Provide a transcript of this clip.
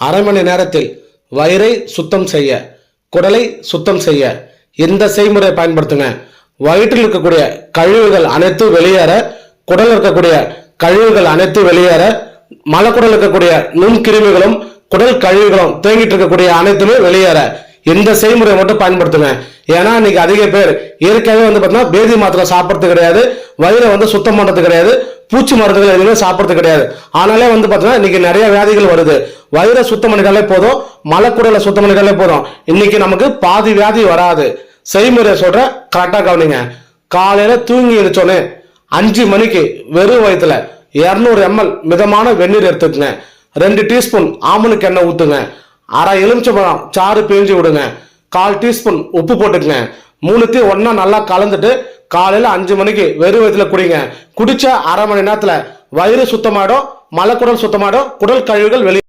அரை மணி நேரத்தில் வயிறை சுத்தம் செய்ய, குடலை சுத்தம் செய்ய இந்த செய்முறையை பயன்படுத்துங்க. வயிற்றில் இருக்கக்கூடிய கழிவுகள் அனைத்தும் வெளியேற, குடல் இருக்கக்கூடிய கழிவுகள் அனைத்தும் வெளியேற, மலக்குடல் இருக்கக்கூடிய நுண்கிருமிகளும் குடல் கழிவுகளும் தேங்கிட்டு இருக்கக்கூடிய அனைத்துமே வெளியேற இந்த செய்முறையை மட்டும் பயன்படுத்துங்க. ஏன்னா இன்னைக்கு அதிக பேர் இயற்கையாகவே பார்த்தீங்கன்னா பேதி மாத்திரை சாப்பிட்றது கிடையாது, வயிறை சுத்தம் பண்றது கிடையாது, பூச்சி மருந்துகள் எதுவுமே சாப்பிட்றது கிடையாது. ஆனாலே பார்த்தீங்கன்னா இன்னைக்கு நிறைய வியாதிகள் வருது. வயிறை சுத்தம் பண்ணிட்டாலே போதும், மலக்குடலை சுத்தம் பண்ணிட்டாலே போதும், இன்னைக்கு நமக்கு பாதி வியாதி வராது. செய்முறை சொல்ற கரெக்டா கவனிங்க. காலையில தூங்கி எழுச்சோன்னே 5 மணிக்கு வெறும் வயிற்றுல 200 ml மிதமான வெந்நீர் எடுத்துக்கங்க. 2 டீஸ்பூன் ஆமணுக்கு எண்ணெய் ஊத்துங்க. அரை எலுமிச்சம்பழம் சாறு பிழிஞ்சு விடுங்க. 1/4 டீஸ்பூன் உப்பு போட்டுக்கங்க. 3த்தையும் ஒன்னா நல்லா கலந்துட்டு காலையில 5 மணிக்கு வெறும் வயிற்றுல குடிங்க. குடிச்ச அரை மணி நேரத்துல வயிறு சுத்தமாயிடும், மலக்குடல் சுத்தமாயிடும், குடல் கழிவுகள் வெளியே